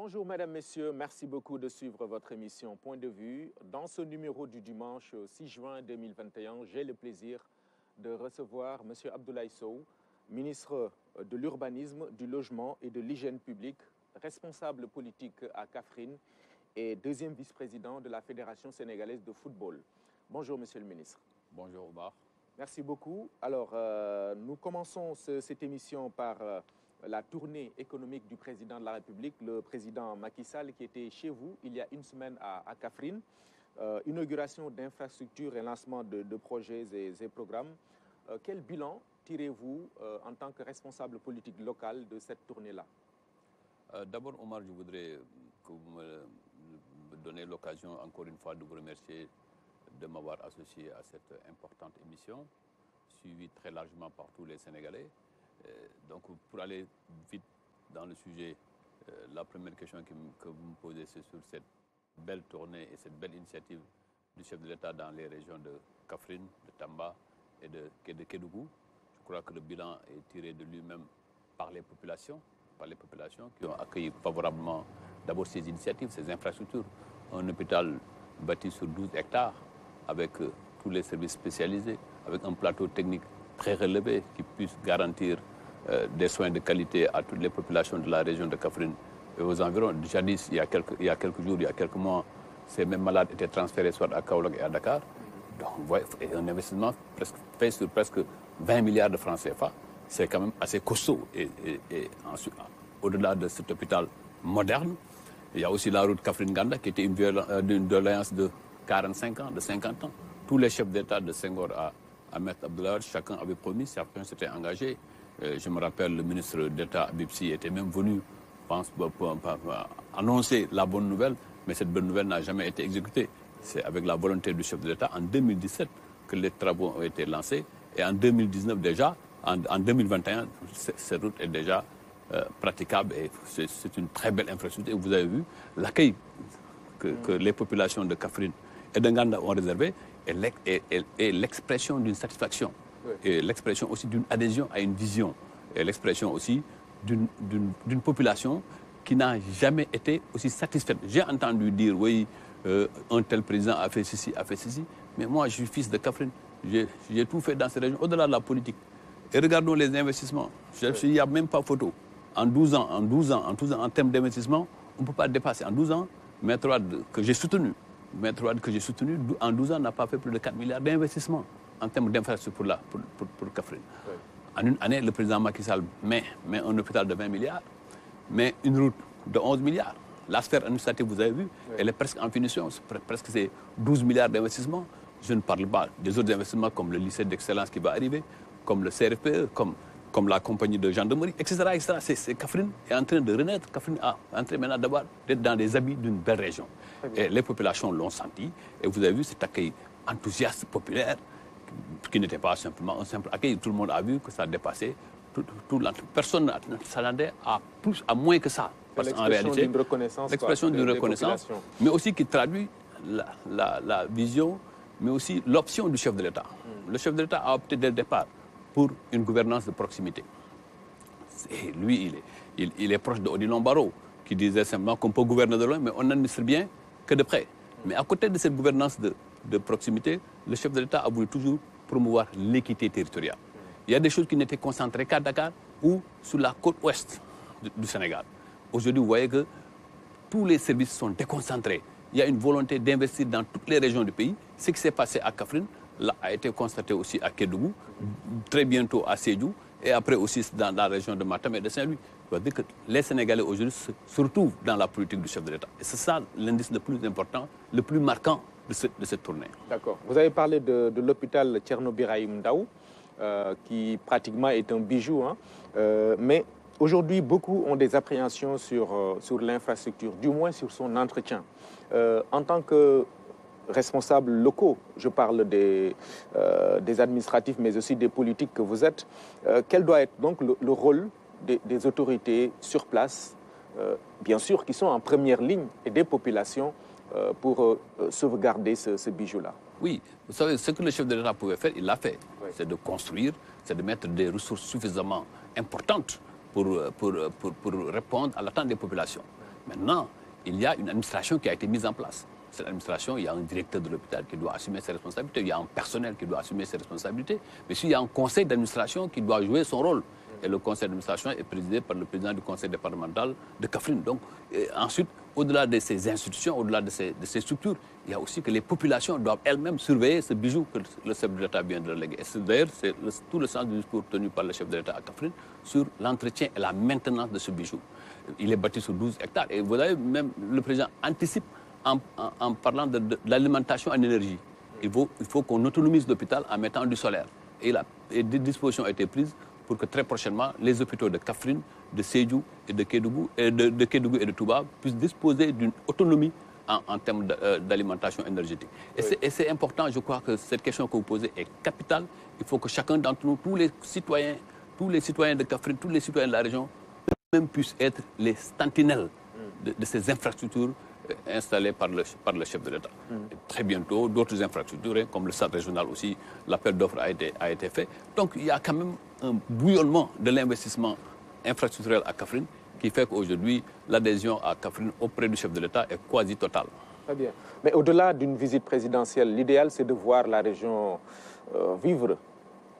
Bonjour Mesdames, Messieurs, merci beaucoup de suivre votre émission Point de vue. Dans ce numéro du dimanche 6 juin 2021, j'ai le plaisir de recevoir M. Abdoulaye Sow, ministre de l'Urbanisme, du Logement et de l'Hygiène publique, responsable politique à Kaffrine et deuxième vice-président de la Fédération sénégalaise de football. Bonjour Monsieur le ministre. Bonjour Omar. Merci beaucoup. Alors, nous commençons cette émission par la tournée économique du président de la République, le président Macky Sall, qui était chez vous il y a une semaine à Kaffrine. Inauguration d'infrastructures et lancement de projets et programmes. Quel bilan tirez-vous en tant que responsable politique local de cette tournée-là? D'abord, Omar, je voudrais que vous me donnez l'occasion encore une fois de vous remercier de m'avoir associé à cette importante émission, suivie très largement par tous les Sénégalais. Donc, pour aller vite dans le sujet, la première question que vous me posez, c'est sur cette belle tournée et cette belle initiative du chef de l'État dans les régions de Kaffrine, de Tamba et de Kédougou. Je crois que le bilan est tiré de lui-même par les populations qui ont accueilli favorablement d'abord ces initiatives, ces infrastructures. Un hôpital bâti sur 12 hectares avec tous les services spécialisés, avec un plateau technique très relevé qui puisse garantir des soins de qualité à toutes les populations de la région de Kaffrine et aux environs. Jadis, il y a quelques jours, il y a quelques mois, ces mêmes malades étaient transférés soit à Kaolack et à Dakar. Donc, et un investissement fait sur presque 20 milliards de francs CFA, c'est quand même assez costaud. Et ensuite, au-delà de cet hôpital moderne, il y a aussi la route Kaffrine-Ganda qui était d'une doléance de 45 ans, de 50 ans. Tous les chefs d'État de Senghor à Maître Abdoulaye, chacun avait promis, chacun s'était engagé. Je me rappelle, le ministre d'État Habib Sy était même venu, pour annoncer la bonne nouvelle, mais cette bonne nouvelle n'a jamais été exécutée. C'est avec la volonté du chef de l'État en 2017 que les travaux ont été lancés. Et en 2019 déjà, en 2021, cette route est déjà praticable et c'est une très belle infrastructure. Et vous avez vu l'accueil que les populations de Kaffrine et de Nganda ont réservé et l'expression d'une satisfaction. Oui. Et l'expression aussi d'une adhésion à une vision. Et l'expression aussi d'une population qui n'a jamais été aussi satisfaite. J'ai entendu dire, oui, un tel président a fait ceci, mais moi je suis fils de Kaffrine. J'ai tout fait dans ces régions, au-delà de la politique. Et regardons les investissements. Il n'y a même pas photo. En 12 ans, en termes d'investissement, on ne peut pas dépasser. En 12 ans, Maître Wade que j'ai soutenu, en 12 ans n'a pas fait plus de 4 milliards d'investissements en termes d'infrastructure pour Kaffrine. Oui. En une année, le président Macky Sall met un hôpital de 20 milliards, met une route de 11 milliards. La sphère administrative, vous avez vu, oui, elle est presque en finition, presque c'est 12 milliards d'investissements. Je ne parle pas des autres investissements comme le lycée d'excellence qui va arriver, comme le CRFPE, comme la compagnie de gendarmerie, etc. C'est Kaffrine est en train de renaître. Kaffrine est en train maintenant d'être dans les habits d'une belle région. Et les populations l'ont senti. Et vous avez vu cet accueil enthousiaste, populaire, qui n'était pas simplement un simple accueil. Tout le monde a vu que ça dépassait tout l'entreprise. Personne ne s'attendait à moins que ça. Parce qu'en réalité, l'expression d'une reconnaissance, mais aussi qui traduit la vision, mais aussi l'option du chef de l'État. Le chef de l'État a opté dès le départ pour une gouvernance de proximité. Et lui, il est proche de Odilon Barrot, qui disait simplement qu'on peut gouverner de loin, mais on n'administre bien que de près. Mais à côté de cette gouvernance de proximité, le chef de l'État a voulu toujours promouvoir l'équité territoriale. Il y a des choses qui n'étaient concentrées qu'à Dakar ou sur la côte ouest du Sénégal. Aujourd'hui, vous voyez que tous les services sont déconcentrés. Il y a une volonté d'investir dans toutes les régions du pays. Ce qui s'est passé à Kaffrine a été constaté aussi à Kédougou, très bientôt à Sédhiou, et après aussi dans la région de Matam et de Saint-Louis. Je veux dire que les Sénégalais aujourd'hui se retrouvent dans la politique du chef de l'État. Et c'est ça l'indice le plus important, le plus marquant de cette tournée. D'accord. Vous avez parlé de l'hôpital Thierno Birahim Ndao, qui pratiquement est un bijou. Mais aujourd'hui, beaucoup ont des appréhensions sur l'infrastructure, du moins sur son entretien. En tant que responsables locaux, je parle des administratifs, mais aussi des politiques que vous êtes, quel doit être donc le rôle des autorités sur place, bien sûr, qui sont en première ligne, et des populations pour sauvegarder ce bijou-là? Oui, vous savez, ce que le chef de l'État pouvait faire, il l'a fait. Oui. C'est de construire, c'est de mettre des ressources suffisamment importantes pour répondre à l'attente des populations. Maintenant, il y a une administration qui a été mise en place. Cette administration, il y a un directeur de l'hôpital qui doit assumer ses responsabilités, il y a un personnel qui doit assumer ses responsabilités, mais s'il y a un conseil d'administration qui doit jouer son rôle. Et le conseil d'administration est présidé par le président du conseil départemental de Kaffrine. Donc, ensuite, au-delà de ces institutions, au-delà de ces structures, il y a aussi que les populations doivent elles-mêmes surveiller ce bijou que le chef de l'État vient de léguer. Et d'ailleurs, c'est tout le sens du discours tenu par le chef de l'État à Kaffrine sur l'entretien et la maintenance de ce bijou. Il est bâti sur 12 hectares. Et vous avez même, le président anticipe en parlant de l'alimentation en énergie. Il faut qu'on autonomise l'hôpital en mettant du solaire. Et des dispositions ont été prises pour que très prochainement, les hôpitaux de Kaffrine, de Sédhiou et de Kédougou, et de Touba puissent disposer d'une autonomie en termes d'alimentation énergétique. Et c'est important, je crois que cette question que vous posez est capitale. Il faut que chacun d'entre nous, tous les citoyens de Kaffrine, tous les citoyens de la région, eux-mêmes puissent être les sentinelles de ces infrastructures installées par le chef de l'État. Très bientôt, d'autres infrastructures, comme le stade régional aussi, l'appel d'offres a été fait. Donc il y a quand même un bouillonnement de l'investissement infrastructurel à Kaffrine qui fait qu'aujourd'hui, l'adhésion à Kaffrine auprès du chef de l'État est quasi totale. Très bien. Mais au-delà d'une visite présidentielle, l'idéal, c'est de voir la région vivre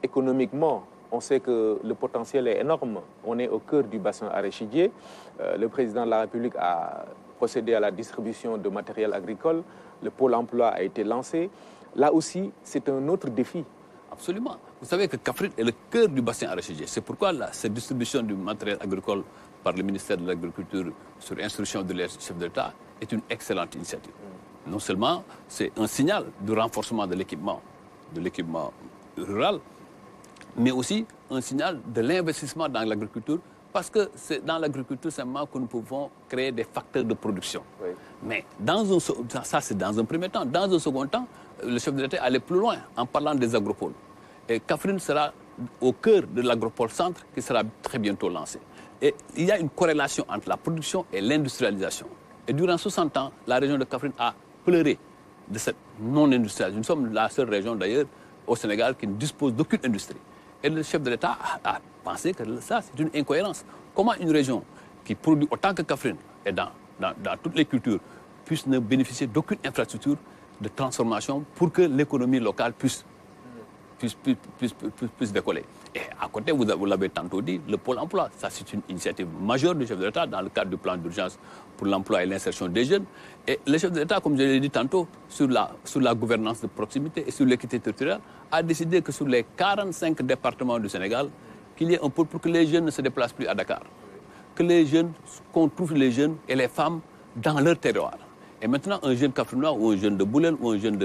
économiquement. On sait que le potentiel est énorme. On est au cœur du bassin arachidier. Le président de la République a procédé à la distribution de matériel agricole. Le pôle emploi a été lancé. Là aussi, c'est un autre défi. Absolument. Vous savez que Kaffrine est le cœur du bassin arachidier. C'est pourquoi cette distribution du matériel agricole par le ministère de l'Agriculture sur instruction du chef de l'État est une excellente initiative. Non seulement c'est un signal du renforcement de l'équipement rural, mais aussi un signal de l'investissement dans l'agriculture, parce que c'est dans l'agriculture seulement que nous pouvons créer des facteurs de production. Oui. Mais ça, c'est dans un premier temps. Dans un second temps, le chef de l'État est allé plus loin en parlant des agropoles. Et Kaffrine sera au cœur de l'agropole centre qui sera très bientôt lancé. Et il y a une corrélation entre la production et l'industrialisation. Et durant 60 ans, la région de Kaffrine a pleuré de cette non-industrialisation. Nous sommes la seule région d'ailleurs au Sénégal qui ne dispose d'aucune industrie. Et le chef de l'État a pensé que ça, c'est une incohérence. Comment une région qui produit autant que Kaffrine et dans toutes les cultures puisse ne bénéficier d'aucune infrastructure de transformation pour que l'économie locale puisse décoller. Et à côté, vous l'avez tantôt dit, le pôle emploi, ça c'est une initiative majeure du chef de l'État dans le cadre du plan d'urgence pour l'emploi et l'insertion des jeunes. Et le chef de l'État, comme je l'ai dit tantôt, sur la gouvernance de proximité et sur l'équité territoriale, a décidé que sur les 45 départements du Sénégal, qu'il y ait un pôle pour que les jeunes ne se déplacent plus à Dakar. Qu'on trouve les jeunes et les femmes dans leur terroir. Et maintenant, un jeune Kaffrinois ou un jeune de Boulel ou un jeune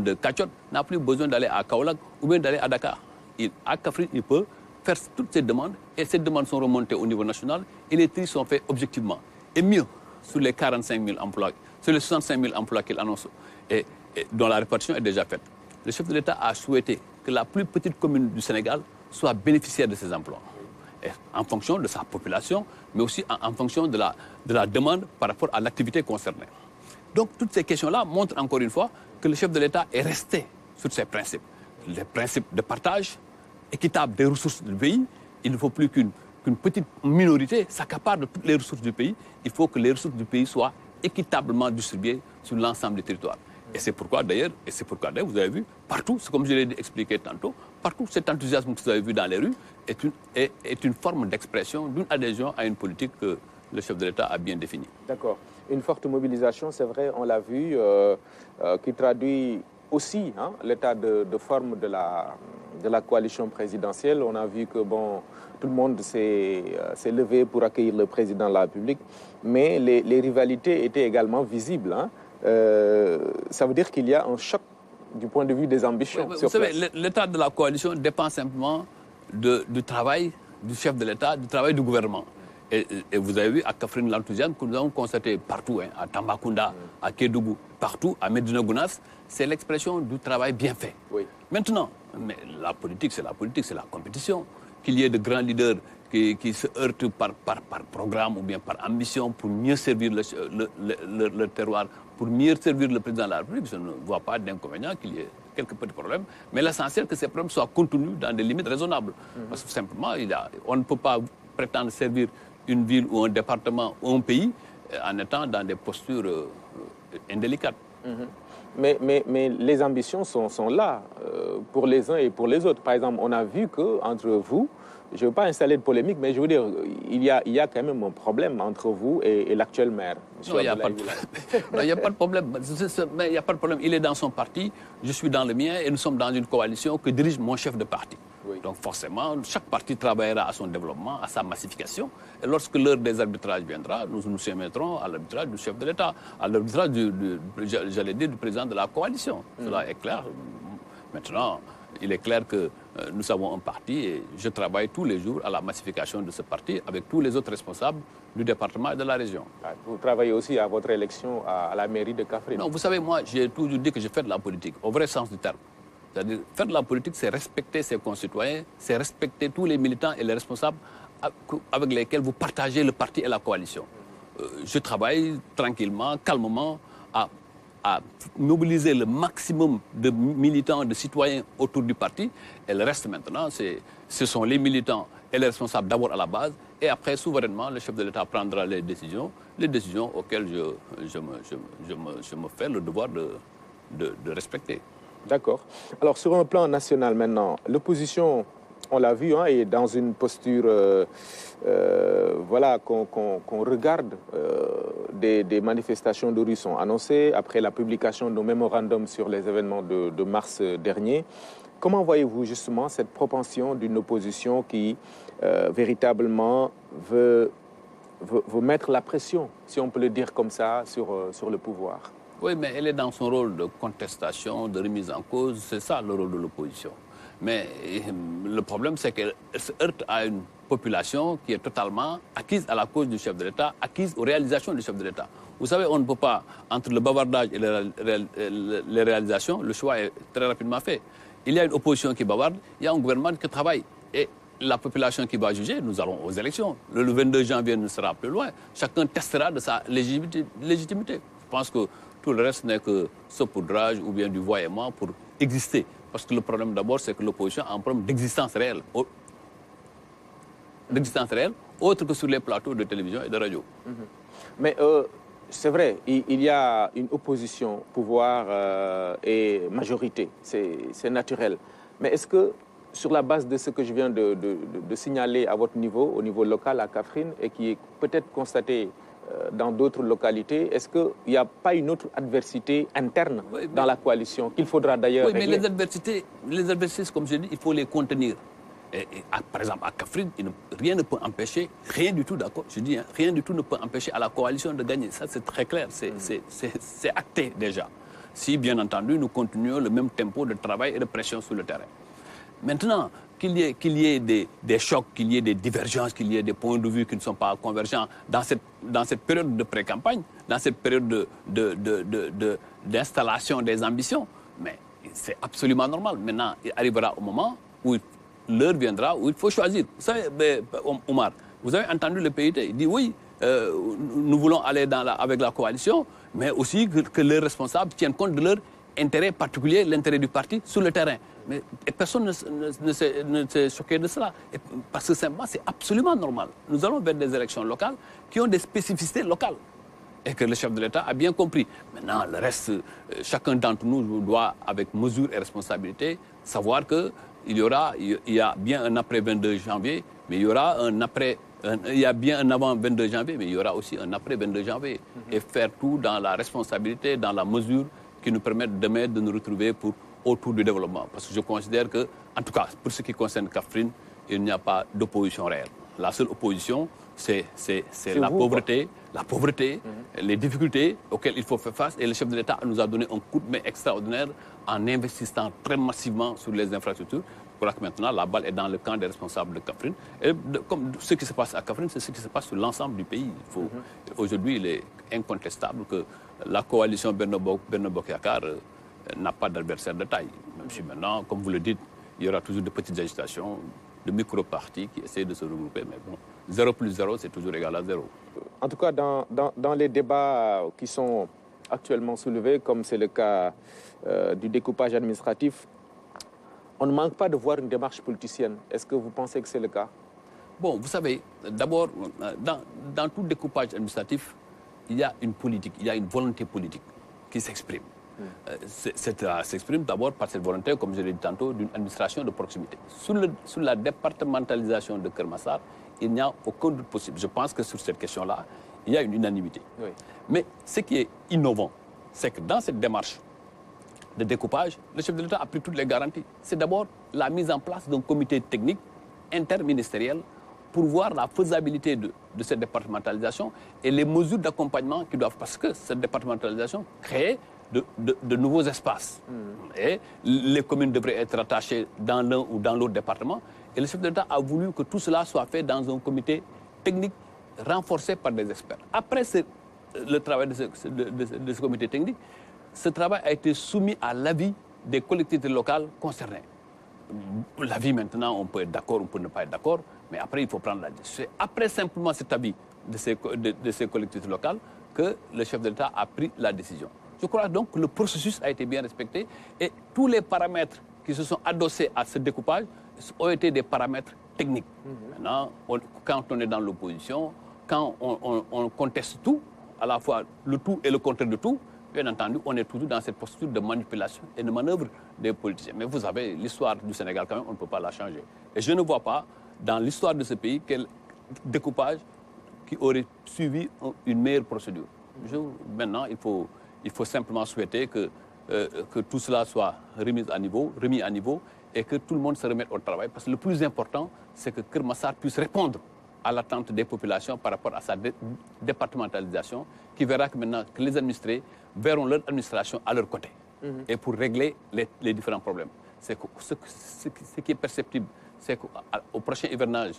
de Kachot n'a plus besoin d'aller à Kaolack ou bien d'aller à Dakar. À Kaffrine, il peut faire toutes ces demandes et ces demandes sont remontées au niveau national et les tri sont faits objectivement. Et mieux, sur les 45 000 emplois, sur les 65 000 emplois qu'il annonce et dont la répartition est déjà faite. Le chef de l'État a souhaité que la plus petite commune du Sénégal soit bénéficiaire de ces emplois. Et en fonction de sa population, mais aussi en fonction de la demande par rapport à l'activité concernée. Donc toutes ces questions-là montrent encore une fois que le chef de l'État est resté sur ces principes. Les principes de partage équitable des ressources du pays. Il ne faut plus qu'une petite minorité s'accapare de toutes les ressources du pays. Il faut que les ressources du pays soient équitablement distribuées sur l'ensemble des territoires. Et c'est pourquoi d'ailleurs, vous avez vu, partout, c'est comme je l'ai expliqué tantôt, partout cet enthousiasme que vous avez vu dans les rues est une forme d'expression, d'une adhésion à une politique que le chef de l'État a bien définie. D'accord. Une forte mobilisation, c'est vrai, on l'a vu, qui traduit aussi l'état de forme de la coalition présidentielle. On a vu que tout le monde s'est levé pour accueillir le président de la République, mais les rivalités étaient également visibles. Ça veut dire qu'il y a un choc du point de vue des ambitions. Oui, vous savez, l'état de la coalition dépend simplement du travail du chef de l'État, du travail du gouvernement. Et vous avez vu à Kaffrine l'enthousiasme que nous avons constaté partout, à Tambacounda, à Kédougou, partout, à Médina Gounass, c'est l'expression du travail bien fait. Oui. Maintenant, mais la politique, c'est la compétition. Qu'il y ait de grands leaders qui se heurtent par programme ou bien par ambition pour mieux servir le terroir, pour mieux servir le président de la République, je ne vois pas d'inconvénient qu'il y ait quelques petits problèmes. Mais l'essentiel, c'est que ces problèmes soient contenus dans des limites raisonnables. Parce que simplement, on ne peut pas prétendre servir une ville ou un département ou un pays en étant dans des postures indélicates. Mais les ambitions sont là pour les uns et pour les autres. Par exemple, on a vu qu'entre vous, je ne veux pas installer de polémique, mais je veux dire, il y a quand même un problème entre vous et l'actuel maire. Non, il n'y a pas de problème. Mais il n'y a pas de problème. Il est dans son parti, je suis dans le mien et nous sommes dans une coalition que dirige mon chef de parti. Oui. Donc forcément, chaque parti travaillera à son développement, à sa massification. Et lorsque l'heure des arbitrages viendra, nous nous soumettrons à l'arbitrage du chef de l'État, à l'arbitrage j'allais dire, du président de la coalition. Cela est clair. Maintenant, il est clair que nous avons un parti et je travaille tous les jours à la massification de ce parti avec tous les autres responsables du département et de la région. Vous travaillez aussi à votre élection à la mairie de Kaffrine. Non, vous savez, moi, j'ai toujours dit que je fais de la politique, au vrai sens du terme. C'est-à-dire, faire de la politique, c'est respecter ses concitoyens, c'est respecter tous les militants et les responsables avec lesquels vous partagez le parti et la coalition. Je travaille tranquillement, calmement, à mobiliser le maximum de militants, de citoyens autour du parti. Et le reste maintenant, ce sont les militants et les responsables d'abord à la base. Et après, souverainement, le chef de l'État prendra les décisions auxquelles je me fais le devoir de respecter. D'accord. Alors, sur un plan national maintenant, l'opposition, on l'a vu, est dans une posture voilà, qu'on regarde. Des manifestations de rue sont annoncées après la publication de nos mémorandums sur les événements de mars dernier. Comment voyez-vous justement cette propension d'une opposition qui véritablement veut mettre la pression, si on peut le dire comme ça, sur le pouvoir? Oui, mais elle est dans son rôle de contestation, de remise en cause. C'est ça le rôle de l'opposition. Mais le problème, c'est qu'elle se heurte à une population qui est totalement acquise à la cause du chef de l'État, acquise aux réalisations du chef de l'État. Vous savez, on ne peut pas, entre le bavardage et les réalisations, le choix est très rapidement fait. Il y a une opposition qui bavarde, il y a un gouvernement qui travaille. Et la population qui va juger, nous allons aux élections. Le 22 janvier ne sera plus loin. Chacun testera de sa légitimité. Je pense que tout le reste n'est que saupoudrage ou bien du voiement pour exister. Parce que le problème d'abord, c'est que l'opposition a un problème d'existence réelle. D'existence réelle, autre que sur les plateaux de télévision et de radio. Mais c'est vrai, il y a une opposition, pouvoir et majorité. C'est naturel. Mais est-ce que, sur la base de ce que je viens de signaler à votre niveau, au niveau local à Kaffrine, et qui est peut-être constaté dans d'autres localités, est-ce qu'il n'y a pas une autre adversité interne dans la coalition qu'il faudra d'ailleurs régler? Oui, mais les adversités, comme je dis, il faut les contenir. Par exemple, à Kaffrine, rien ne peut empêcher, rien du tout, d'accord, je dis, rien du tout ne peut empêcher à la coalition de gagner. Ça, c'est très clair, c'est acté déjà. Si, bien entendu, nous continuons le même tempo de travail et de pression sur le terrain. Maintenant, qu'il y ait des chocs, qu'il y ait des divergences, qu'il y ait des points de vue qui ne sont pas convergents dans cette période de pré-campagne, dans cette période d'installation des ambitions, mais c'est absolument normal. Maintenant, il arrivera au moment où l'heure viendra où il faut choisir. Vous savez, Omar, vous avez entendu le PIT, il dit oui, nous voulons aller avec la coalition, mais aussi que les responsables tiennent compte de leur intérêt particulier, l'intérêt du parti sur le terrain. Mais personne ne s'est choqué de cela. Parce que simplement, c'est absolument normal. Nous allons vers des élections locales qui ont des spécificités locales. Et que le chef de l'État a bien compris. Maintenant, le reste, chacun d'entre nous doit, avec mesure et responsabilité, savoir qu'il y a bien un après 22 janvier, mais il y aura un après... Il y a bien un avant 22 janvier, mais il y aura aussi un après 22 janvier. Et faire tout dans la responsabilité, dans la mesure qui nous permettent demain de nous retrouver autour du développement. Parce que je considère que, en tout cas, pour ce qui concerne Kaffrine, il n'y a pas d'opposition réelle. La seule opposition, c'est la pauvreté, les difficultés auxquelles il faut faire face. Et le chef de l'État nous a donné un coup de main extraordinaire en investissant très massivement sur les infrastructures. Je crois que maintenant, la balle est dans le camp des responsables de Kaffrine. Et comme ce qui se passe à Kaffrine, c'est ce qui se passe sur l'ensemble du pays. Aujourd'hui, il est incontestable que la coalition Benno Bokk Yakaar n'a pas d'adversaire de taille. Même si maintenant, comme vous le dites, il y aura toujours de petites agitations, de micro-partis qui essaient de se regrouper. Mais bon, 0 plus 0, c'est toujours égal à 0. En tout cas, dans les débats qui sont actuellement soulevés, comme c'est le cas du découpage administratif, on ne manque pas de voir une démarche politicienne. Est-ce que vous pensez que c'est le cas? Bon, vous savez, d'abord, dans tout découpage administratif, il y a une politique, il y a une volonté politique qui s'exprime. Ça s'exprime d'abord par cette volonté, comme je l'ai dit tantôt, d'une administration de proximité. Sous la départementalisation de Keur Massar, il n'y a aucun doute possible. Je pense que sur cette question-là, il y a une unanimité. Oui. Mais ce qui est innovant, c'est que dans cette démarche de découpage, le chef de l'État a pris toutes les garanties. C'est d'abord la mise en place d'un comité technique interministériel pour voir la faisabilité de cette départementalisation et les mesures d'accompagnement qui doivent... Parce que cette départementalisation crée de nouveaux espaces. Et les communes devraient être rattachées dans l'un ou dans l'autre département. Et le chef de l'État a voulu que tout cela soit fait dans un comité technique renforcé par des experts. Après le travail de ce comité technique, ce travail a été soumis à l'avis des collectivités locales concernées. L'avis, maintenant, on peut être d'accord, on peut ne pas être d'accord, mais après, il faut prendre la décision. C'est après simplement cet avis de ces collectivités locales que le chef de l'État a pris la décision. Je crois donc que le processus a été bien respecté et tous les paramètres qui se sont adossés à ce découpage ont été des paramètres techniques. Maintenant, quand on est dans l'opposition, quand on conteste tout, à la fois le tout et le contraire de tout, bien entendu, on est toujours dans cette posture de manipulation et de manœuvre des politiciens. Mais vous savez, l'histoire du Sénégal, quand même, on ne peut pas la changer. Et je ne vois pas, dans l'histoire de ce pays, quel découpage qui aurait suivi une meilleure procédure. Maintenant, il faut simplement souhaiter que tout cela soit remis à niveau et que tout le monde se remette au travail. Parce que le plus important, c'est que Keur Massar puisse répondre à l'attente des populations par rapport à sa départementalisation, qui verra que maintenant que les administrés verront leur administration à leur côté. Et pour régler les différents problèmes. Ce qui est perceptible, c'est qu'au prochain hivernage,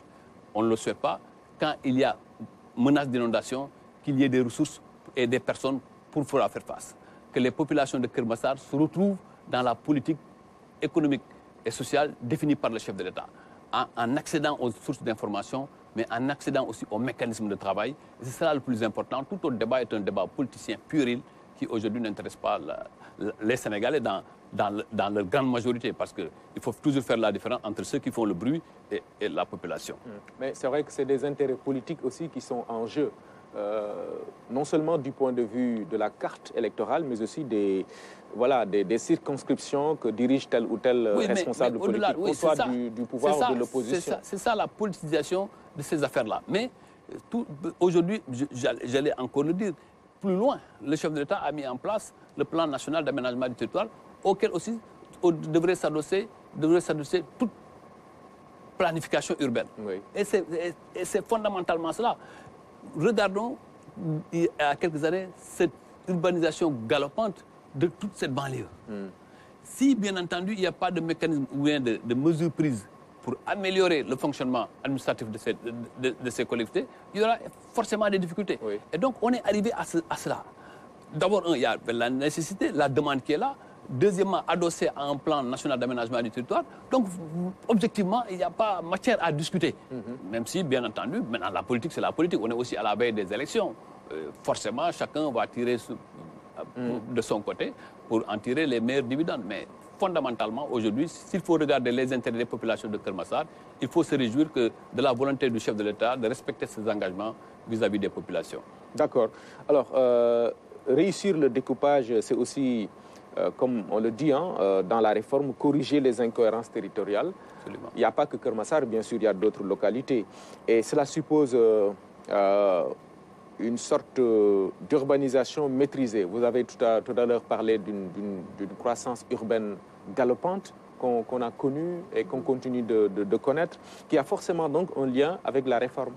on ne le souhaite pas, quand il y a menace d'inondation, qu'il y ait des ressources et des personnes pour pouvoir faire face. Que les populations de Keur Massar se retrouvent dans la politique économique et sociale définie par le chef de l'État, en accédant aux sources d'information, mais en accédant aussi aux mécanismes de travail. Et c'est ça le plus important. Tout autre débat est un débat politicien puéril qui aujourd'hui n'intéresse pas les Sénégalais dans leur grande majorité, parce qu'il faut toujours faire la différence entre ceux qui font le bruit et la population. Mais c'est vrai que c'est des intérêts politiques aussi qui sont en jeu. Non seulement du point de vue de la carte électorale, mais aussi des circonscriptions que dirige tel ou tel responsable politique, qu'on soit du pouvoir ou de l'opposition. C'est ça la politisation de ces affaires-là. Mais aujourd'hui, j'allais encore le dire, plus loin, le chef de l'État a mis en place le plan national d'aménagement du territoire, auquel aussi devrait s'adosser toute planification urbaine. Oui. Et c'est fondamentalement cela. Regardons, il y a quelques années, cette urbanisation galopante de toute cette banlieue. Si, bien entendu, il n'y a pas de mécanisme ou bien de mesures prises pour améliorer le fonctionnement administratif de ces collectivités, il y aura forcément des difficultés. Oui. Et donc, on est arrivé à cela. D'abord, il y a la nécessité, la demande qui est là. Deuxièmement, adossé à un plan national d'aménagement du territoire. Donc, objectivement, il n'y a pas matière à discuter. Même si, bien entendu, maintenant, la politique, c'est la politique. On est aussi à la veille des élections. Forcément, chacun va tirer de son côté pour en tirer les meilleurs dividendes. Mais fondamentalement, aujourd'hui, s'il faut regarder les intérêts des populations de Keur Massar, il faut se réjouir de la volonté du chef de l'État de respecter ses engagements vis-à-vis des populations. D'accord. Alors, réussir le découpage, c'est aussi... comme on le dit, dans la réforme, corriger les incohérences territoriales. Absolument. Il n'y a pas que Keur Massar, bien sûr, il y a d'autres localités. Et cela suppose une sorte d'urbanisation maîtrisée. Vous avez tout à l'heure parlé d'une croissance urbaine galopante qu'on a connue et qu'on continue de connaître, qui a forcément donc un lien avec la réforme.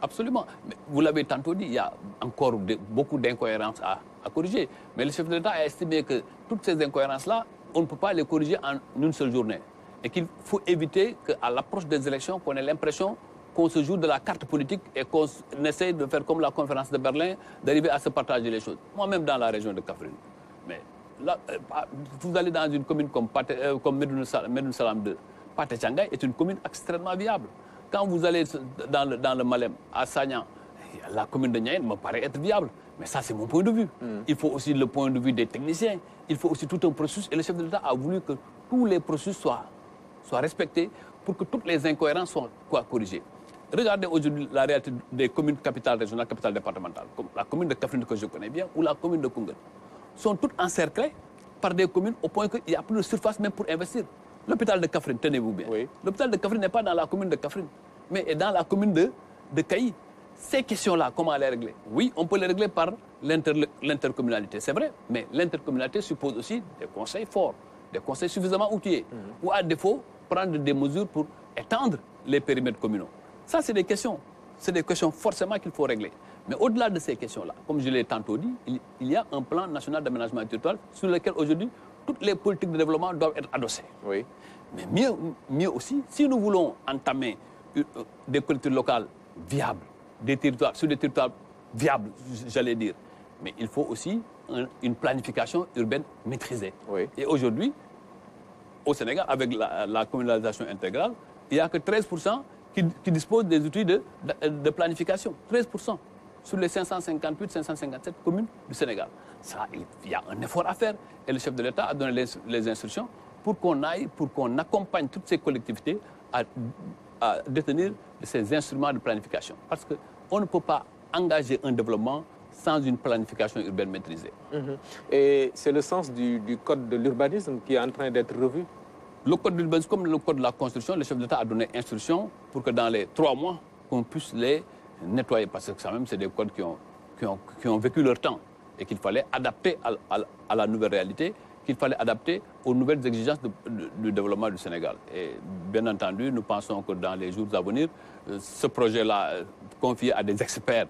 Absolument. Vous l'avez tantôt dit, il y a encore beaucoup d'incohérences à corriger. Mais le chef de l'État a estimé que toutes ces incohérences-là, on ne peut pas les corriger en une seule journée. Et qu'il faut éviter qu'à l'approche des élections, qu'on ait l'impression qu'on se joue de la carte politique et qu'on essaie de faire comme la conférence de Berlin, d'arriver à se partager les choses. Moi-même dans la région de Kaffrine. Mais là, vous allez dans une commune comme Médina Salam 2. Pathé Thiangay est une commune extrêmement viable. Quand vous allez dans le Malem, à Sagnan, la commune de Niayène me paraît être viable. Mais ça, c'est mon point de vue. Il faut aussi le point de vue des techniciens. Il faut aussi tout un processus. Et le chef de l'État a voulu que tous les processus soient respectés pour que toutes les incohérences soient corrigées. regardez aujourd'hui la réalité des communes capitales régionales, capitales départementales, comme la commune de Kaffrine que je connais bien, ou la commune de Koungheul, sont toutes encerclées par des communes au point qu'il n'y a plus de surface même pour investir. L'hôpital de Kaffrine, tenez-vous bien. Oui. L'hôpital de Kaffrine n'est pas dans la commune de Kaffrine, mais est dans la commune de Kayi. Ces questions-là, comment les régler? Oui, on peut les régler par l'intercommunalité, c'est vrai, mais l'intercommunalité suppose aussi des conseils forts, des conseils suffisamment outillés, ou à défaut, prendre des mesures pour étendre les périmètres communaux. Ça, c'est des questions forcément qu'il faut régler. Mais au-delà de ces questions-là, comme je l'ai tantôt dit, il y a un plan national d'aménagement territorial sur lequel aujourd'hui, toutes les politiques de développement doivent être adossées. Oui. Mais mieux aussi, si nous voulons entamer des collectivités locales viables, sur des territoires viables, j'allais dire, mais il faut aussi une planification urbaine maîtrisée. Oui. Et aujourd'hui, au Sénégal, avec la communalisation intégrale, il n'y a que 13% qui disposent des outils de planification. 13% sur les 558-557 communes du Sénégal. Ça, il y a un effort à faire. Et le chef de l'État a donné les instructions pour qu'on accompagne toutes ces collectivités à détenir ces instruments de planification. Parce qu'on ne peut pas engager un développement sans une planification urbaine maîtrisée. Et c'est le sens du code de l'urbanisme qui est en train d'être revu? Le code de l'urbanisme, comme le code de la construction, le chef d'État a donné instruction pour que dans les 3 mois, qu'on puisse les nettoyer. Parce que ça même, c'est des codes qui ont vécu leur temps et qu'il fallait adapter à la nouvelle réalité, qu'il fallait adapter aux nouvelles exigences du développement du Sénégal. Et bien entendu, nous pensons que dans les jours à venir, ce projet-là, confié à des experts,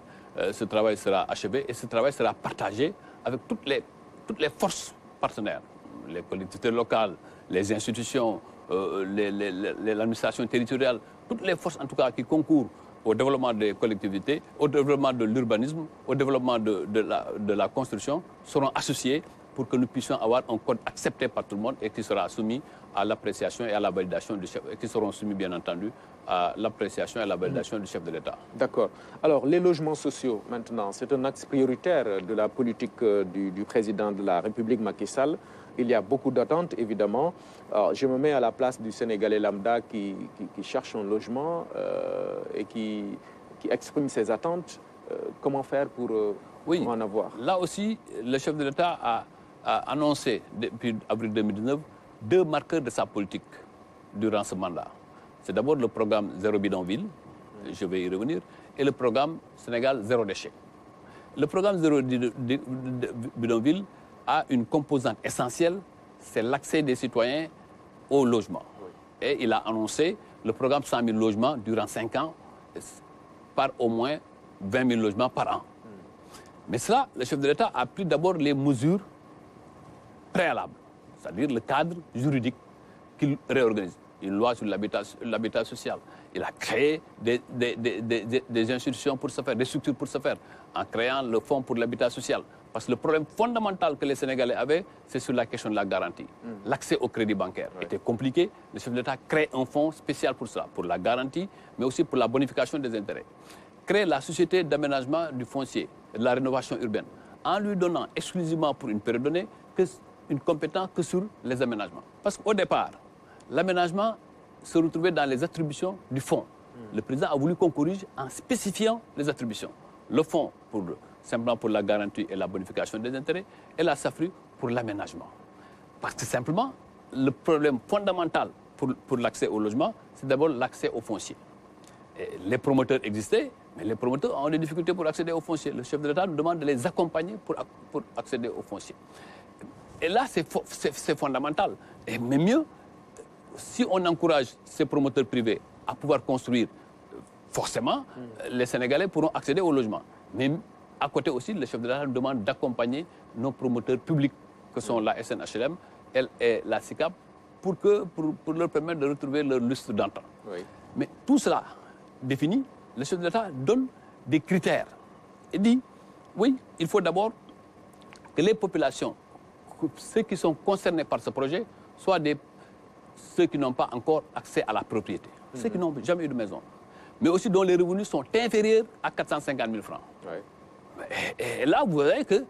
ce travail sera achevé et ce travail sera partagé avec toutes les forces partenaires, les collectivités locales, les institutions, l'administration territoriale, toutes les forces en tout cas qui concourent au développement des collectivités, au développement de l'urbanisme, au développement de la construction, seront associées pour que nous puissions avoir un code accepté par tout le monde et qui sera soumis à l'appréciation et à la validation du chef, et qui seront soumis bien entendu à l'appréciation et à la validation du chef de l'État. D'accord. Alors, les logements sociaux, maintenant, c'est un axe prioritaire de la politique du président de la République, Macky Sall. Il y a beaucoup d'attentes, évidemment. Alors, je me mets à la place du Sénégalais lambda qui cherche un logement et qui exprime ses attentes. Comment faire pour en avoir? Là aussi, le chef de l'État a annoncé depuis avril 2019 2 marqueurs de sa politique durant ce mandat. C'est d'abord le programme Zéro Bidonville, je vais y revenir, et le programme Sénégal Zéro Déchet. Le programme Zéro Bidonville a une composante essentielle, c'est l'accès des citoyens au logement. Et il a annoncé le programme 100 000 logements durant 5 ans, par au moins 20 000 logements par an. Mais cela, le chef de l'État a pris d'abord les mesures préalables, c'est-à-dire le cadre juridique qu'il réorganise. Une loi sur l'habitat social. Il a créé des institutions pour ce faire, des structures pour ce faire, en créant le Fonds pour l'habitat social. Parce que le problème fondamental que les Sénégalais avaient, c'est sur la question de la garantie. L'accès au crédit bancaire était compliqué. Le chef de l'État crée un fonds spécial pour cela, pour la garantie, mais aussi pour la bonification des intérêts. Crée la société d'aménagement du foncier, de la rénovation urbaine, en lui donnant exclusivement pour une période donnée une compétence que sur les aménagements. Parce qu'au départ, l'aménagement se retrouvait dans les attributions du fonds. Le président a voulu qu'on corrige en spécifiant les attributions. Le fonds, simplement pour la garantie et la bonification des intérêts, et la SAFRU pour l'aménagement. Parce que simplement, le problème fondamental pour l'accès au logement, c'est d'abord l'accès au foncier. Et les promoteurs existaient, mais les promoteurs ont des difficultés pour accéder au foncier. Le chef de l'État nous demande de les accompagner pour accéder au foncier. Et là, c'est fondamental. Mais mieux, si on encourage ces promoteurs privés à pouvoir construire, forcément, les Sénégalais pourront accéder au logement. Mais à côté aussi, le chef de l'État nous demande d'accompagner nos promoteurs publics, que sont la SNHLM et la SICAP, pour leur permettre de retrouver leur lustre d'antan. Oui. Mais tout cela défini, le chef de l'État donne des critères et dit, oui, il faut d'abord que les populations, ceux qui sont concernés par ce projet, soient ceux qui n'ont pas encore accès à la propriété, ceux qui n'ont jamais eu de maison, mais aussi dont les revenus sont inférieurs à 450 000 francs. Oui. Et là, vous voyez que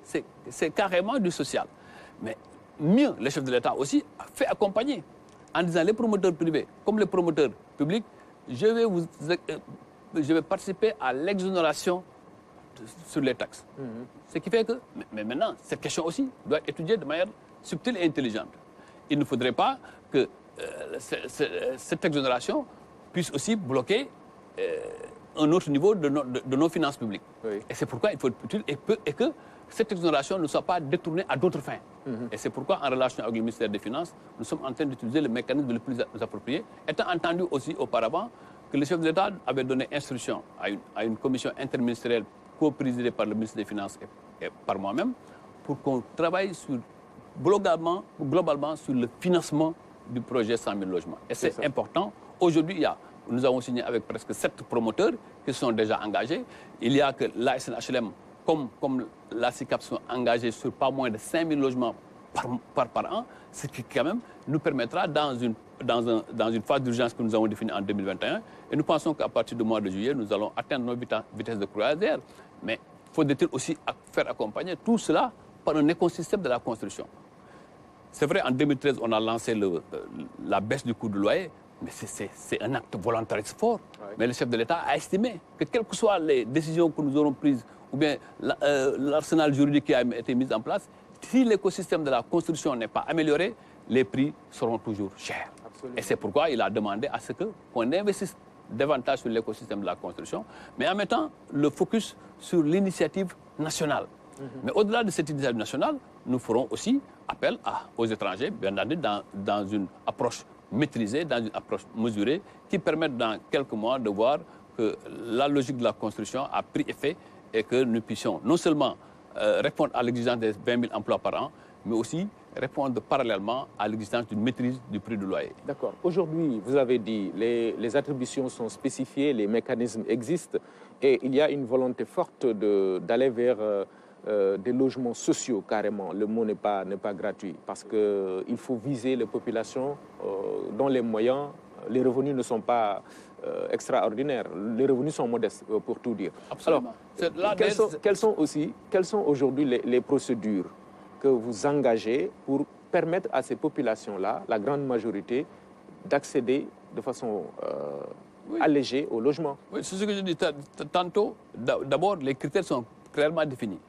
c'est carrément du social. Mais mieux, le chef de l'État aussi a fait accompagner en disant les promoteurs privés comme les promoteurs publics, je vais je vais participer à l'exonération sur les taxes. Ce qui fait que, mais maintenant, cette question aussi doit être étudiée de manière subtile et intelligente. Il ne faudrait pas que cette exonération puisse aussi bloquer un autre niveau de nos finances publiques. Oui. Et c'est pourquoi il faut être utile et que cette exonération ne soit pas détournée à d'autres fins. Et c'est pourquoi, en relation avec le ministère des Finances, nous sommes en train d'utiliser le mécanisme le plus approprié, étant entendu aussi auparavant que le chef de l'État avait donné instruction à une commission interministérielle co-présidée par le ministre des Finances et par moi-même, pour qu'on travaille globalement sur le financement du projet 100 000 logements. Et c'est important. Aujourd'hui, nous avons signé avec presque 7 promoteurs qui sont déjà engagés. Il y a que la SNHLM, comme la SICAP, sont engagés sur pas moins de 5 000 logements par an, ce qui quand même nous permettra dans une phase d'urgence que nous avons définie en 2021. Et nous pensons qu'à partir du mois de juillet, nous allons atteindre nos vitesses de croisière. Mais faudrait-il aussi faire accompagner tout cela par un écosystème de la construction. C'est vrai, en 2013, on a lancé la baisse du coût du loyer, mais c'est un acte volontariste fort. Ouais. Mais le chef de l'État a estimé que quelles que soient les décisions que nous aurons prises, ou bien l'arsenal juridique qui a été mis en place, si l'écosystème de la construction n'est pas amélioré, les prix seront toujours chers. Absolument. Et c'est pourquoi il a demandé à ce qu'on investisse davantage sur l'écosystème de la construction, mais en mettant le focus sur l'initiative nationale. Mais au-delà de cette initiative nationale, nous ferons aussi appel aux étrangers, bien entendu, dans une approche maîtrisée, dans une approche mesurée, qui permette dans quelques mois de voir que la logique de la construction a pris effet et que nous puissions non seulement répondre à l'exigence des 20 000 emplois par an, mais aussi répondre parallèlement à l'exigence d'une maîtrise du prix du loyer. D'accord. Aujourd'hui, vous avez dit, les attributions sont spécifiées, les mécanismes existent, et il y a une volonté forte d'aller vers des logements sociaux, carrément. Le mot n'est pas gratuit, parce qu'il faut viser les populations dont les moyens, les revenus ne sont pas extraordinaires. Les revenus sont modestes, pour tout dire. Absolument. Alors, quelles sont aujourd'hui les procédures que vous engagez pour permettre à ces populations-là, la grande majorité, d'accéder de façon allégée au logement? Oui, c'est ce que je dis tantôt. D'abord, les critères sont clairement définis.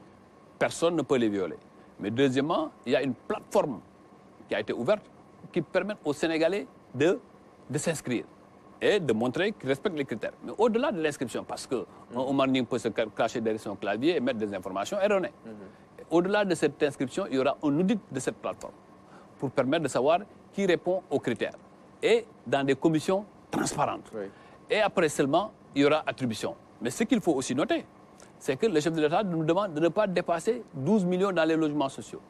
Personne ne peut les violer. Mais deuxièmement, il y a une plateforme qui a été ouverte qui permet aux Sénégalais de s'inscrire et de montrer qu'ils respectent les critères. Mais au-delà de l'inscription, parce que Oumar Ning peut se cacher derrière son clavier et mettre des informations erronées. Au-delà de cette inscription, il y aura un audit de cette plateforme pour permettre de savoir qui répond aux critères. Et dans des commissions transparentes. Oui. Et après seulement, il y aura attribution. Mais ce qu'il faut aussi noter, c'est que le chef de l'État nous demande de ne pas dépasser 12 millions dans les logements sociaux.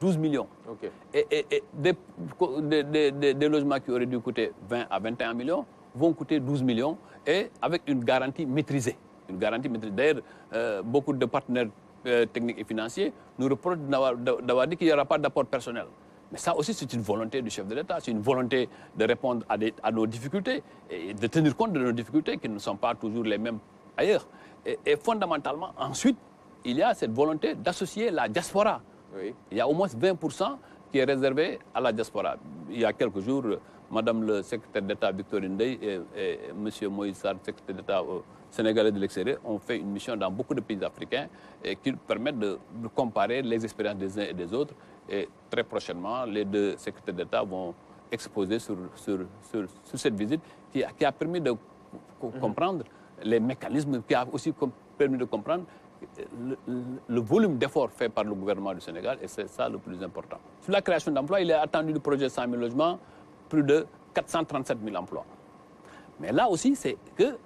12 millions. Okay. Et des logements qui auraient dû coûter 20 à 21 millions vont coûter 12 millions et avec une garantie maîtrisée. Une garantie maîtrisée. D'ailleurs, beaucoup de partenaires techniques et financiers nous reprochent d'avoir dit qu'il n'y aura pas d'apport personnel. Mais ça aussi, c'est une volonté du chef de l'État. C'est une volonté de répondre à nos difficultés et de tenir compte de nos difficultés qui ne sont pas toujours les mêmes ailleurs. Et fondamentalement, ensuite, il y a cette volonté d'associer la diaspora. Oui. Il y a au moins 20% qui est réservé à la diaspora. Il y a quelques jours, Madame le secrétaire d'État Victorine Ndeye et Monsieur Moïse Sarr, secrétaire d'État sénégalais de l'extérieur, ont fait une mission dans beaucoup de pays africains et qui permettent de comparer les expériences des uns et des autres. Et très prochainement, les deux secrétaires d'État vont exposer sur cette visite qui a permis de comprendre les mécanismes, qui a aussi permis de comprendre le volume d'efforts fait par le gouvernement du Sénégal, et c'est ça le plus important. Sur la création d'emplois, il est attendu du projet 100 000 logements, plus de 437 000 emplois. Mais là aussi, c'est que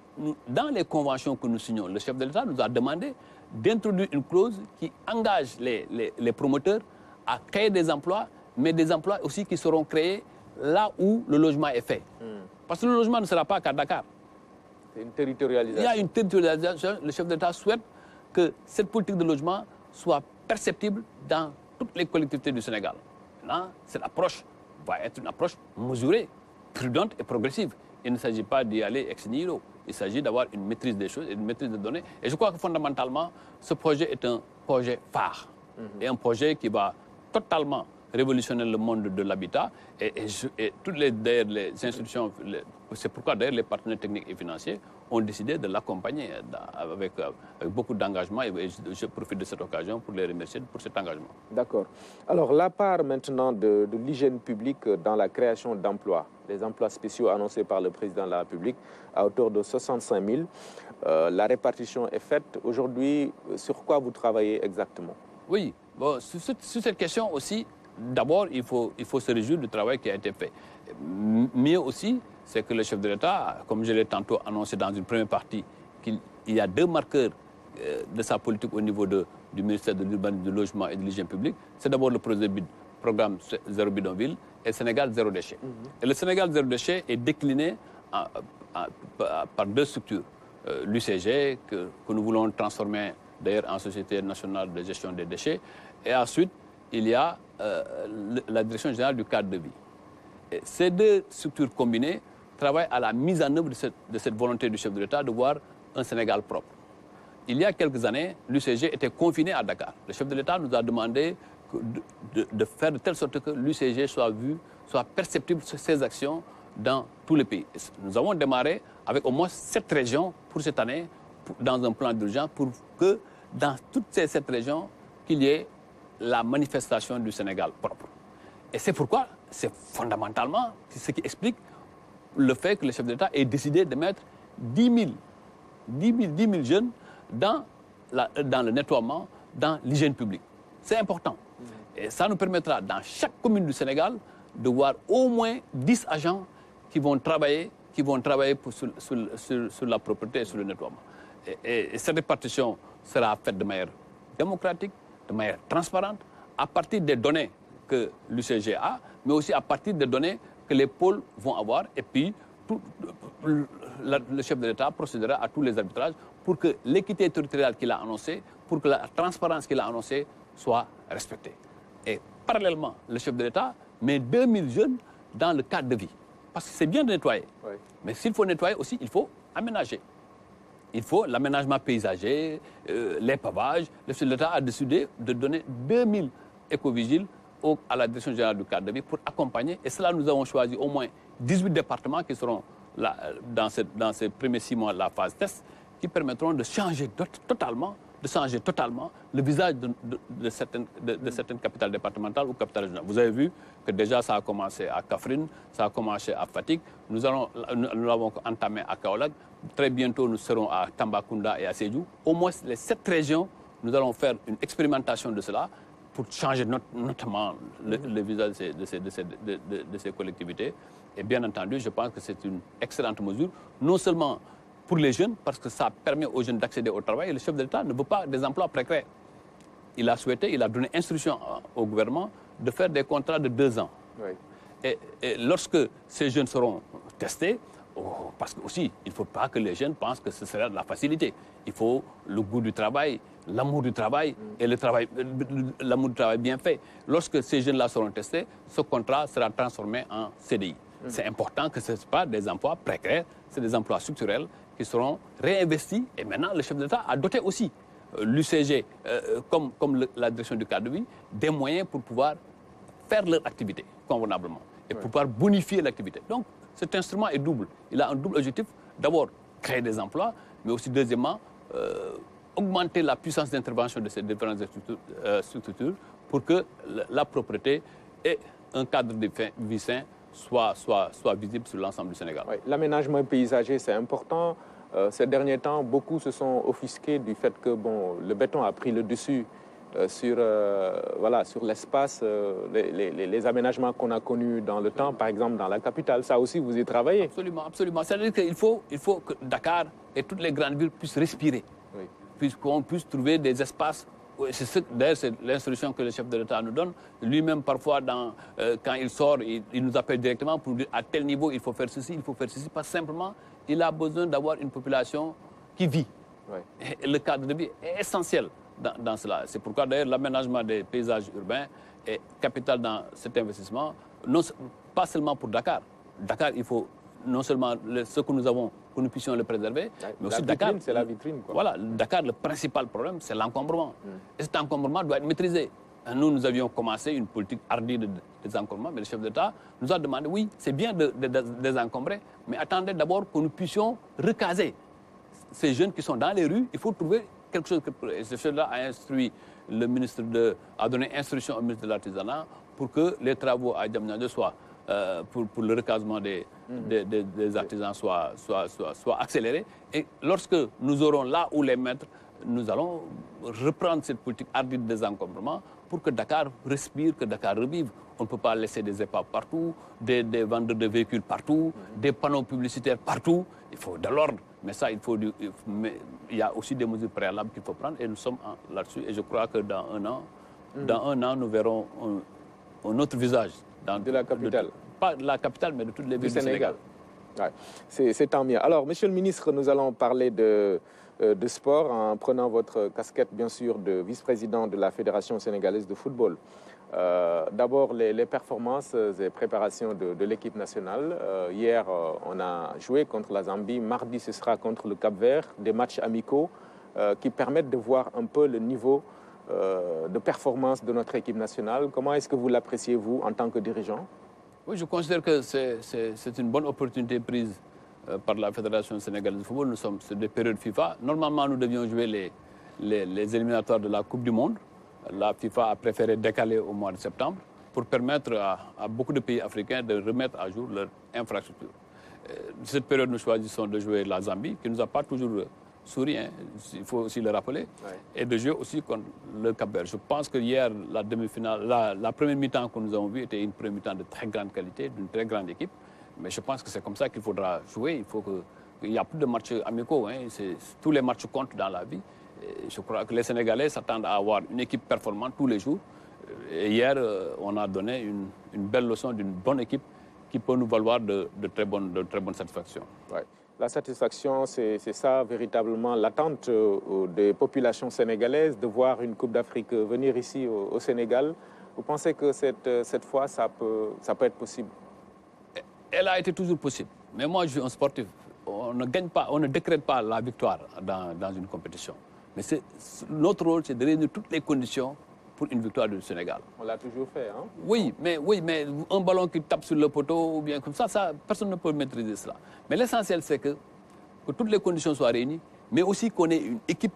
dans les conventions que nous signons, le chef de l'État nous a demandé d'introduire une clause qui engage les promoteurs à créer des emplois, mais des emplois aussi qui seront créés là où le logement est fait. Parce que le logement ne sera pas qu'à Dakar. C'est une territorialisation. Il y a une territorialisation. Le chef d'État souhaite que cette politique de logement soit perceptible dans toutes les collectivités du Sénégal. Maintenant, cette approche va être une approche mesurée, prudente et progressive. Il ne s'agit pas d'y aller ex nihilo. Il s'agit d'avoir une maîtrise des choses et une maîtrise des données. Et je crois que fondamentalement, ce projet est un projet phare. Et un projet qui va totalement révolutionner le monde de l'habitat et toutes les institutions, c'est pourquoi d'ailleurs les partenaires techniques et financiers ont décidé de l'accompagner avec beaucoup d'engagement et je profite de cette occasion pour les remercier pour cet engagement. D'accord. Alors la part maintenant de l'hygiène publique dans la création d'emplois, les emplois spéciaux annoncés par le président de la République à hauteur de 65 000, la répartition est faite. Aujourd'hui, sur quoi vous travaillez exactement? Oui, bon, sur cette question aussi, d'abord, il faut se réjouir du travail qui a été fait. Mieux aussi, c'est que le chef de l'État, comme je l'ai tantôt annoncé dans une première partie, qu'il y a deux marqueurs de sa politique au niveau du ministère de l'Urbanisme, du Logement et de l'Hygiène publique. C'est d'abord le programme Zéro Bidonville et Sénégal Zéro Déchet. Et le Sénégal Zéro Déchet est décliné par deux structures. L'UCG, que nous voulons transformer d'ailleurs en Société nationale de gestion des déchets. Et ensuite, il y a la Direction générale du cadre de vie. Et ces deux structures combinées travaillent à la mise en œuvre de cette volonté du chef de l'État de voir un Sénégal propre. Il y a quelques années, l'UCG était confiné à Dakar. Le chef de l'État nous a demandé de faire de telle sorte que l'UCG soit perceptible sur ses actions dans tous les pays. Nous avons démarré avec au moins 7 régions pour cette année, dans un plan d'urgence, pour que dans toutes ces 7 régions, qu'il y ait la manifestation du Sénégal propre. Et c'est pourquoi, c'est fondamentalement ce qui explique le fait que le chef de l'État ait décidé de mettre 10 000 jeunes dans le nettoiement, dans l'hygiène publique. C'est important. Et ça nous permettra, dans chaque commune du Sénégal, de voir au moins 10 agents qui vont travailler sur la propreté et sur le nettoiement. Et cette répartition sera faite de manière démocratique, de manière transparente, à partir des données que l'UCG a, mais aussi à partir des données que les pôles vont avoir. Et puis, le chef de l'État procédera à tous les arbitrages pour que l'équité territoriale qu'il a annoncée, pour que la transparence qu'il a annoncée soit respectée. Et parallèlement, le chef de l'État met 2000 jeunes dans le cadre de vie. Parce que c'est bien de nettoyer. Oui. Mais s'il faut nettoyer aussi, il faut aménager. Il faut l'aménagement paysager, les pavages. Le chef de l'État a décidé de donner 2000 écovigiles à la Direction générale du cadre de vie pour accompagner. Et cela, nous avons choisi au moins 18 départements qui seront là, dans ces premiers 6 mois de la phase test, qui permettront de changer totalement le visage de certaines capitales départementales ou capitales régionales. Vous avez vu que déjà ça a commencé à Kaffrine, ça a commencé à Fatick, nous l'avons entamé à Kaolack, très bientôt nous serons à Tambacounda et à Sédhiou. Au moins les 7 régions, nous allons faire une expérimentation de cela pour changer notamment le visage de ces collectivités. Et bien entendu, je pense que c'est une excellente mesure, non seulement pour les jeunes, parce que ça permet aux jeunes d'accéder au travail. Et le chef de l'État ne veut pas des emplois précaires. Il a donné instruction au gouvernement de faire des contrats de 2 ans. Oui. Et lorsque ces jeunes seront testés, parce que aussi, il ne faut pas que les jeunes pensent que ce sera de la facilité. Il faut le goût du travail, l'amour du travail et l'amour du travail bien fait. Lorsque ces jeunes-là seront testés, ce contrat sera transformé en CDI. C'est important que ce ne soit pas des emplois précaires, c'est des emplois structurels qui seront réinvestis. Et maintenant, le chef de l'État a doté aussi l'UCG, comme la direction du cadre de vie, des moyens pour pouvoir faire leur activité convenablement et pour pouvoir bonifier l'activité. Donc, cet instrument est double. Il a un double objectif. D'abord, créer des emplois, mais aussi, deuxièmement, augmenter la puissance d'intervention de ces différentes structures pour que la propreté et un cadre de vie sain soit visible sur l'ensemble du Sénégal. Oui, l'aménagement paysager, c'est important. Ces derniers temps, beaucoup se sont offusqués du fait que le béton a pris le dessus sur l'espace, les aménagements qu'on a connus dans le temps, par exemple dans la capitale. Ça aussi, vous y travaillez. Absolument, absolument. C'est-à-dire qu'il faut que Dakar et toutes les grandes villes puissent respirer, puisqu'on puisse trouver des espaces. D'ailleurs, c'est l'instruction que le chef de l'État nous donne. Lui-même, parfois, quand il sort, il nous appelle directement pour dire à tel niveau, il faut faire ceci, il faut faire ceci. Pas simplement, il a besoin d'avoir une population qui vit. Oui. Et le cadre de vie est essentiel dans cela. C'est pourquoi, d'ailleurs, l'aménagement des paysages urbains est capital dans cet investissement. Pas seulement pour Dakar. Dakar, il faut non seulement ce que nous avons, que nous puissions le préserver, mais aussi Dakar. C'est la vitrine, quoi. Voilà, Dakar, le principal problème, c'est l'encombrement. Et cet encombrement doit être maîtrisé. Nous avions commencé une politique hardie de désencombrement, mais le chef d'État nous a demandé, oui, c'est bien de désencombrer, mais attendez d'abord que nous puissions recaser ces jeunes qui sont dans les rues. Il faut trouver quelque chose. Et ce chef-là a instruit le ministre a donné instruction au ministre de l'Artisanat pour que les travaux à Diamniadio soient, pour le recasement des artisans soient accélérés. Et lorsque nous aurons là où les mettre, nous allons reprendre cette politique hardie de désencombrement pour que Dakar respire, que Dakar revive. On ne peut pas laisser des épaves partout, des vendeurs de véhicules partout, des panneaux publicitaires partout. Il faut de l'ordre. Mais ça, mais il y a aussi des mesures préalables qu'il faut prendre et nous sommes là-dessus. Et je crois que dans un an, nous verrons un autre visage. De la capitale. Pas de la capitale, mais de toutes les villes du Sénégal. Ouais. C'est tant mieux. Alors, Monsieur le ministre, nous allons parler de sport en prenant votre casquette, bien sûr, de vice-président de la Fédération sénégalaise de football. D'abord, les performances et préparations de l'équipe nationale. Hier, on a joué contre la Zambie. Mardi, ce sera contre le Cap-Vert. Des matchs amicaux qui permettent de voir un peu le niveau de performance de notre équipe nationale. Comment est-ce que vous l'appréciez, vous, en tant que dirigeant? Oui, je considère que c'est une bonne opportunité prise par la Fédération sénégalaise de football. Nous sommes sur des périodes FIFA. Normalement, nous devions jouer les éliminatoires de la Coupe du Monde. La FIFA a préféré décaler au mois de septembre pour permettre à beaucoup de pays africains de remettre à jour leur infrastructure. Cette période, nous choisissons de jouer la Zambie, qui ne nous a pas toujours souri, hein, il faut aussi le rappeler, et de jouer aussi contre le Cap-Vert. Je pense que hier, la demi-finale, la première mi-temps que nous avons vue était une première mi-temps de très grande qualité, d'une très grande équipe. Mais je pense que c'est comme ça qu'il faudra jouer. Il n'y a plus de matchs amicaux. Hein. Tous les matchs comptent dans la vie. Et je crois que les Sénégalais s'attendent à avoir une équipe performante tous les jours. Et hier, on a donné une belle leçon d'une bonne équipe qui peut nous valoir de très bonnes satisfactions. Ouais. La satisfaction, c'est ça véritablement l'attente des populations sénégalaises de voir une Coupe d'Afrique venir ici au Sénégal. Vous pensez que cette fois, ça peut être possible? Elle a été toujours possible. Mais moi, je suis un sportif. On ne gagne pas, on ne décrète pas la victoire dans une compétition. Mais notre rôle, c'est de réunir toutes les conditions pour une victoire du Sénégal. On l'a toujours fait, hein? Oui, mais un ballon qui tape sur le poteau, ou bien comme ça, personne ne peut maîtriser cela. Mais l'essentiel, c'est que toutes les conditions soient réunies, mais aussi qu'on ait une équipe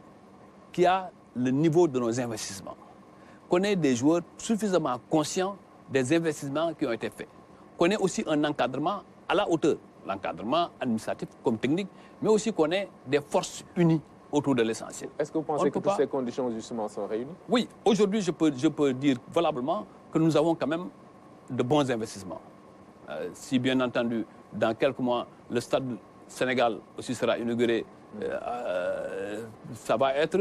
qui a le niveau de nos investissements. Qu'on ait des joueurs suffisamment conscients des investissements qui ont été faits. Qu'on ait aussi un encadrement à la hauteur, l'encadrement administratif comme technique, mais aussi qu'on ait des forces unies autour de l'essentiel. Est-ce que vous pensez que toutes ces conditions justement sont réunies? Oui, aujourd'hui je peux dire valablement que nous avons quand même de bons investissements. Si bien entendu, dans quelques mois, le stade Sénégal aussi sera inauguré, ça va être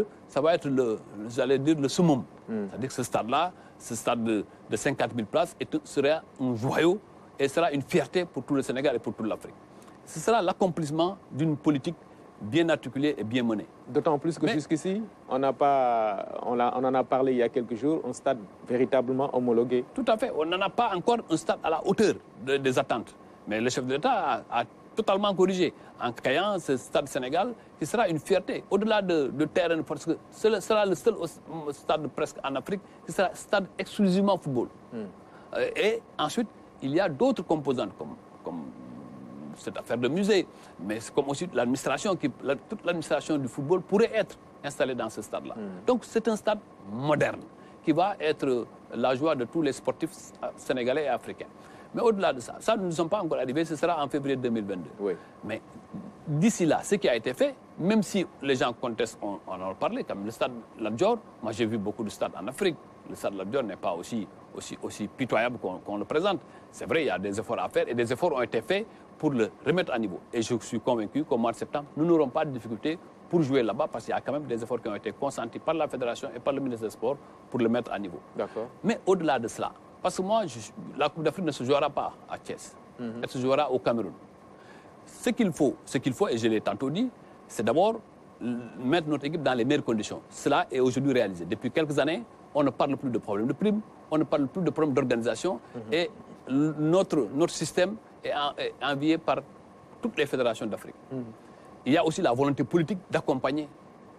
le summum. C'est-à-dire que ce stade-là, ce stade de 50 000 places, sera un joyau et sera une fierté pour tout le Sénégal et pour toute l'Afrique. Ce sera l'accomplissement d'une politique bien articulée et bien menée. D'autant plus que jusqu'ici, on en a parlé il y a quelques jours, un stade véritablement homologué. Tout à fait. On n'en a pas encore un stade à la hauteur des attentes. Mais le chef de l'État a totalement corrigé en créant ce stade Sénégal qui sera une fierté. Au-delà de terrain, parce que ce sera le seul stade presque en Afrique qui sera un stade exclusivement football. Et ensuite, il y a d'autres composantes comme cette affaire de musée, mais comme aussi l'administration, toute l'administration du football pourrait être installée dans ce stade-là. Donc c'est un stade moderne qui va être la joie de tous les sportifs sénégalais et africains. Mais au-delà de ça, nous ne sommes pas encore arrivés, ce sera en février 2022. Oui. Mais d'ici là, ce qui a été fait, même si les gens contestent, on en a parlé, comme le stade Lat Dior, moi j'ai vu beaucoup de stades en Afrique, le stade Lat Dior n'est pas aussi pitoyable qu'on le présente. C'est vrai, il y a des efforts à faire et des efforts ont été faits pour le remettre à niveau. Et je suis convaincu qu'au mois de septembre, nous n'aurons pas de difficulté pour jouer là-bas parce qu'il y a quand même des efforts qui ont été consentis par la Fédération et par le ministre des Sports pour le mettre à niveau. D'accord. Mais au-delà de cela, parce que moi, la Coupe d'Afrique ne se jouera pas à Thiès. Elle se jouera au Cameroun. Ce qu'il faut, et je l'ai tantôt dit, c'est d'abord mettre notre équipe dans les meilleures conditions. Cela est aujourd'hui réalisé. Depuis quelques années, on ne parle plus de problèmes de primes, on ne parle plus de problèmes d'organisation et notre système est envié par toutes les fédérations d'Afrique. Il y a aussi la volonté politique d'accompagner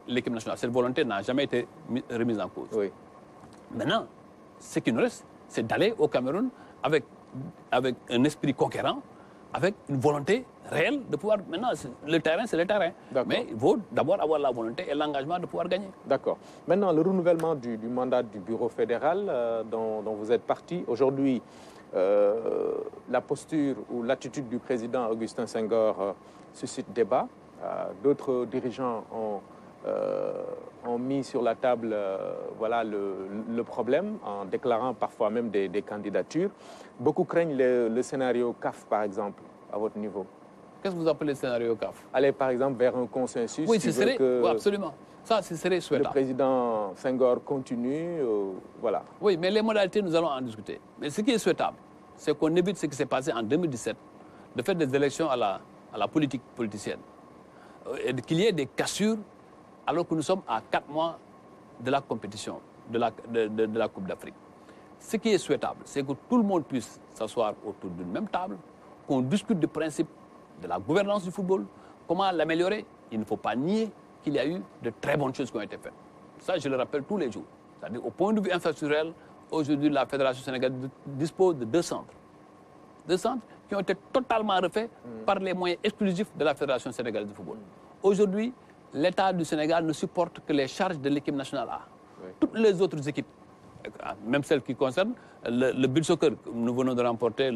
l'équipe nationale. Cette volonté n'a jamais été remise en cause. Oui. Maintenant, ce qui nous reste, c'est d'aller au Cameroun avec un esprit conquérant, avec une volonté réelle de pouvoir... Maintenant, le terrain, c'est le terrain. Mais il faut d'abord avoir la volonté et l'engagement de pouvoir gagner. D'accord. Maintenant, le renouvellement du mandat du bureau fédéral dont vous êtes parti. Aujourd'hui, la posture ou l'attitude du président Augustin Senghor suscite débat. D'autres dirigeants ont mis sur la table voilà, le problème en déclarant parfois même des candidatures. Beaucoup craignent le scénario CAF, par exemple, à votre niveau. Qu'est-ce que vous appelez le scénario CAF? Aller, par exemple, vers un consensus. Oui, ce serait, oui, absolument. Ça, ce serait souhaitable. Le président Senghor continue, voilà. Oui, mais les modalités, nous allons en discuter. Mais ce qui est souhaitable, c'est qu'on évite ce qui s'est passé en 2017, de faire des élections à la politique politicienne. Et qu'il y ait des cassures alors que nous sommes à 4 mois de la compétition, de la Coupe d'Afrique. Ce qui est souhaitable, c'est que tout le monde puisse s'asseoir autour d'une même table, qu'on discute du principe de la gouvernance du football, comment l'améliorer. Il ne faut pas nier qu'il y a eu de très bonnes choses qui ont été faites. Ça, je le rappelle tous les jours. C'est-à-dire, au point de vue infrastructurel, aujourd'hui, la Fédération sénégalaise dispose de 2 centres. 2 centres qui ont été totalement refaits par les moyens exclusifs de la Fédération sénégalaise de football. Aujourd'hui, l'État du Sénégal ne supporte que les charges de l'équipe nationale A. Oui. Toutes les autres équipes, même celles qui concernent le beach soccer, nous venons de remporter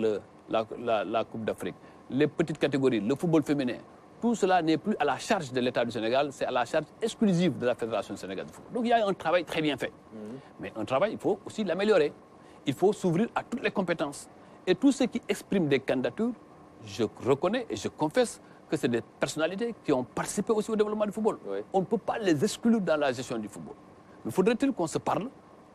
la Coupe d'Afrique, les petites catégories, le football féminin, tout cela n'est plus à la charge de l'État du Sénégal, c'est à la charge exclusive de la Fédération sénégalaise de football. Donc il y a un travail très bien fait. Mais un travail, il faut aussi l'améliorer. Il faut s'ouvrir à toutes les compétences. Et tous ceux qui expriment des candidatures, je reconnais et je confesse que c'est des personnalités qui ont participé aussi au développement du football. Oui. On ne peut pas les exclure dans la gestion du football. Mais faudrait-il qu'on se parle,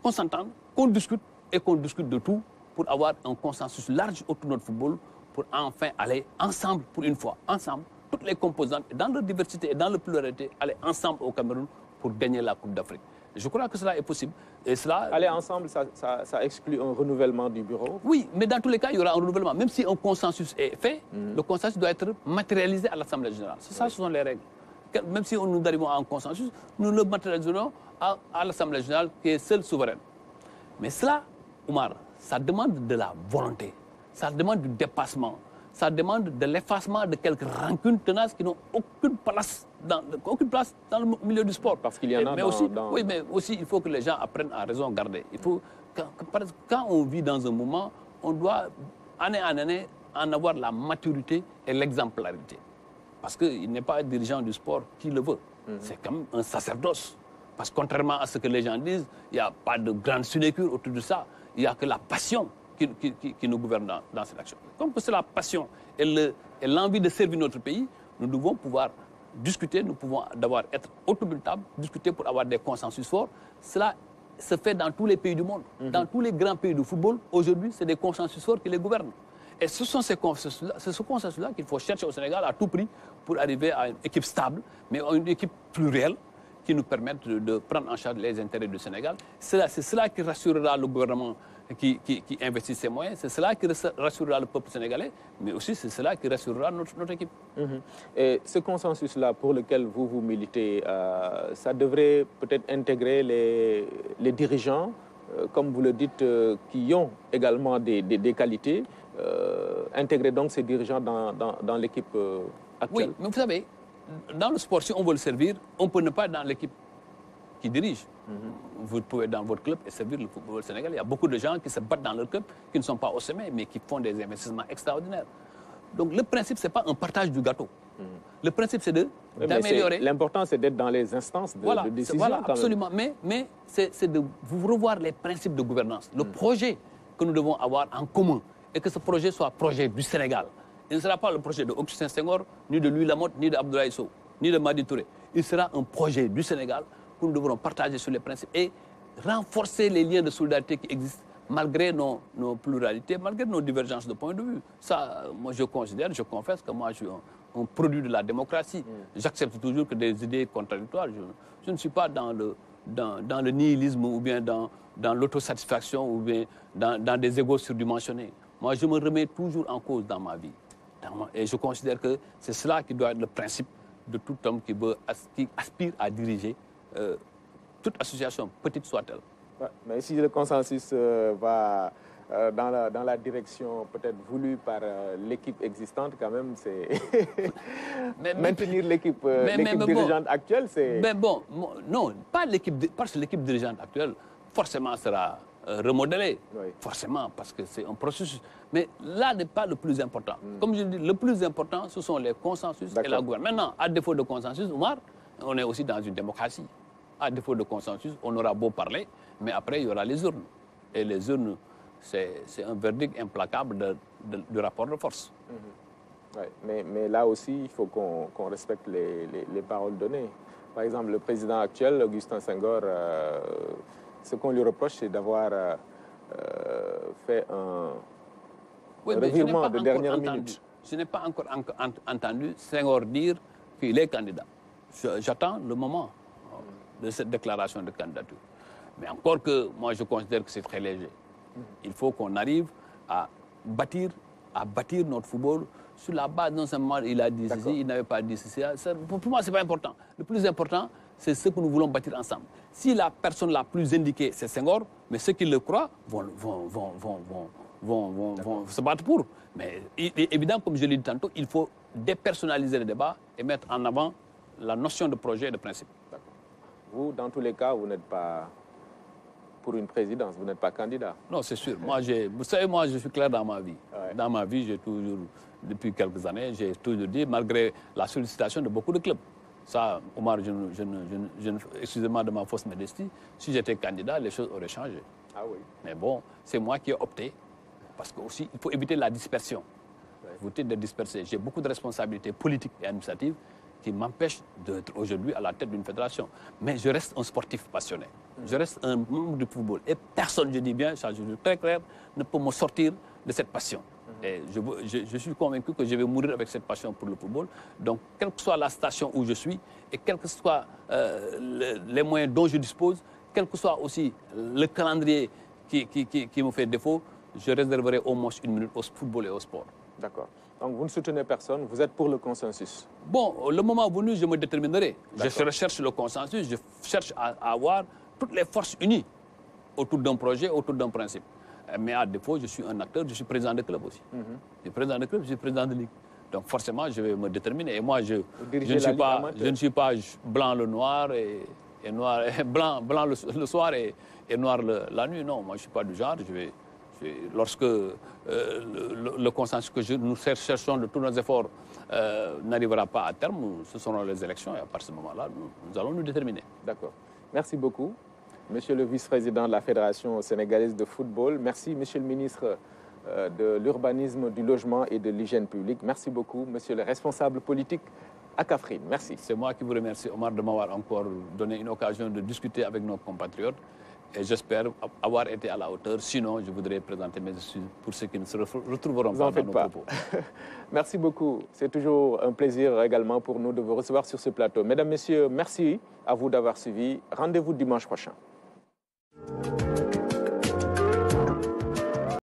qu'on s'entende, qu'on discute et qu'on discute de tout pour avoir un consensus large autour de notre football, pour enfin aller ensemble, pour une fois, ensemble, toutes les composantes, dans leur diversité et dans leur pluralité, aller ensemble au Cameroun pour gagner la Coupe d'Afrique. Je crois que cela est possible. Et cela... Aller ensemble, ça exclut un renouvellement du bureau? Oui, mais dans tous les cas, il y aura un renouvellement. Même si un consensus est fait, le consensus doit être matérialisé à l'Assemblée générale. C'est ça, ce sont les règles. Même si nous arrivons à un consensus, nous le matérialiserons à l'Assemblée générale qui est seule souveraine. Mais cela, Oumar, ça demande de la volonté, ça demande du dépassement, ça demande de l'effacement de quelques rancunes tenaces qui n'ont aucune place dans le milieu du sport. Parce qu'il y en a Oui, mais aussi, il faut que les gens apprennent à raison garder. Il faut, quand on vit dans un moment, on doit, année en année, en avoir la maturité et l'exemplarité. Parce qu'il n'est pas un dirigeant du sport qui le veut. C'est comme un sacerdoce. Parce que contrairement à ce que les gens disent, il n'y a pas de grande sinécure autour de ça. Il n'y a que la passion qui nous gouverne dans cette action. Comme c'est la passion et l'envie de servir notre pays, nous devons pouvoir discuter, nous pouvons être autour d'une table, discuter pour avoir des consensus forts. Cela se fait dans tous les pays du monde. Dans tous les grands pays du football, aujourd'hui, c'est des consensus forts qui les gouvernent. Et ce sont ce consensus-là qu'il faut chercher au Sénégal à tout prix pour arriver à une équipe stable, mais à une équipe plurielle qui nous permette de prendre en charge les intérêts du Sénégal. C'est cela qui rassurera le gouvernement qui investit ses moyens, c'est cela qui rassurera le peuple sénégalais, mais aussi c'est cela qui rassurera notre équipe. Et ce consensus-là pour lequel vous militez, ça devrait peut-être intégrer les dirigeants, comme vous le dites, qui ont également des qualités, intégrer donc ces dirigeants dans l'équipe actuelle. Oui, mais vous savez, dans le sport, si on veut le servir, on ne peut pas être dans l'équipe qui dirige. Vous pouvez être dans votre club et servir le football sénégalais. Il y a beaucoup de gens qui se battent dans leur club, qui ne sont pas au sommet, mais qui font des investissements extraordinaires. Donc le principe, ce n'est pas un partage du gâteau. Le principe, c'est d'améliorer. L'important, c'est d'être dans les instances de décision. Voilà, absolument. Mais c'est de vous revoir les principes de gouvernance, le projet que nous devons avoir en commun, et que ce projet soit projet du Sénégal. Il ne sera pas le projet de Augustin Senghor, ni de Louis Lamotte, ni d'Abdoulaye Sow, ni de Madi Touré. Il sera un projet du Sénégal que nous devrons partager sur les principes et renforcer les liens de solidarité qui existent malgré nos pluralités, malgré nos divergences de point de vue. Ça, moi, je considère, je confesse que moi, je suis un produit de la démocratie. J'accepte toujours que des idées contradictoires. Je ne suis pas dans le nihilisme ou bien dans l'autosatisfaction ou bien dans des égos surdimensionnés. Moi, je me remets toujours en cause dans ma vie. Et je considère que c'est cela qui doit être le principe de tout homme qui aspire à diriger toute association, petite soit-elle. Ouais, mais si le consensus va dans la direction peut-être voulue par l'équipe existante, quand même, c'est maintenir l'équipe dirigeante actuelle, c'est... Mais bon, non, pas l'équipe, parce que l'équipe dirigeante actuelle, forcément, sera remodelée. Oui. Forcément, parce que c'est un processus. Mais là n'est pas le plus important. Comme je dis, le plus important, ce sont les consensus et la gouvernance. Maintenant, à défaut de consensus, Omar, on est aussi dans une démocratie. À défaut de consensus, on aura beau parler, mais après, il y aura les urnes. Et les urnes, c'est un verdict implacable du rapport de force. Ouais, mais là aussi, il faut qu'on respecte les paroles données. Par exemple, le président actuel, Augustin Senghor, ce qu'on lui reproche, c'est d'avoir fait un revirement de dernière minute. Je n'ai pas encore entendu Senghor dire qu'il est candidat. J'attends le moment de cette déclaration de candidature. Mais encore que moi, je considère que c'est très léger. Il faut qu'on arrive à bâtir notre football sur la base, non seulement il a dit ceci, il n'avait pas dit ceci. Pour moi, ce n'est pas important. Le plus important, c'est ce que nous voulons bâtir ensemble. Si la personne la plus indiquée, c'est Senghor, mais ceux qui le croient vont se battre pour. Mais évidemment, comme je l'ai dit tantôt, il faut dépersonnaliser le débat et mettre en avant la notion de projet et de principe. Vous, dans tous les cas, vous n'êtes pas pour une présidence, vous n'êtes pas candidat. Non, c'est sûr. Moi, vous savez, moi, je suis clair dans ma vie. Ouais. Dans ma vie, j'ai toujours, depuis quelques années, j'ai toujours dit, malgré la sollicitation de beaucoup de clubs. Ça, Omar, excusez-moi de ma fausse modestie, si j'étais candidat, les choses auraient changé. Ah oui. Mais bon, c'est moi qui ai opté, parce qu'aussi, il faut éviter la dispersion. Ouais. Éviter de disperser. J'ai beaucoup de responsabilités politiques et administratives qui m'empêchent d'être aujourd'hui à la tête d'une fédération. Mais je reste un sportif passionné. Je reste un membre du football. Et personne, je dis bien, ça je suis très clair, ne peut me sortir de cette passion. Et je suis convaincu que je vais mourir avec cette passion pour le football. Donc, quelle que soit la station où je suis, et quels que soient les moyens dont je dispose, quel que soit aussi le calendrier qui me fait défaut, je réserverai au moins une minute au football et au sport. D'accord. Donc, vous ne soutenez personne, vous êtes pour le consensus? Bon, le moment venu, je me déterminerai. Je recherche le consensus, je cherche à avoir toutes les forces unies autour d'un projet, autour d'un principe. Mais à défaut, je suis un acteur, je suis président de club aussi. Je suis président de club, je suis président de ligue. Donc forcément, je vais me déterminer. Et moi, je ne suis pas blanc le noir et noir, blanc le soir et noir la nuit. Non, moi, je ne suis pas du genre. Lorsque le consensus que nous cherchons de tous nos efforts n'arrivera pas à terme, ce seront les élections. Et à partir de ce moment-là, nous allons nous déterminer. D'accord. Merci beaucoup. Monsieur le vice-président de la Fédération sénégalaise de football. Merci, monsieur le ministre de l'urbanisme, du logement et de l'hygiène publique. Merci beaucoup, monsieur le responsable politique à Kaffrine. Merci. C'est moi qui vous remercie, Omar, de m'avoir encore donné une occasion de discuter avec nos compatriotes. Et j'espère avoir été à la hauteur. Sinon, je voudrais présenter mes excuses pour ceux qui ne se retrouveront pas dans nos propos. Merci beaucoup. C'est toujours un plaisir également pour nous de vous recevoir sur ce plateau. Mesdames, Messieurs, merci à vous d'avoir suivi. Rendez-vous dimanche prochain.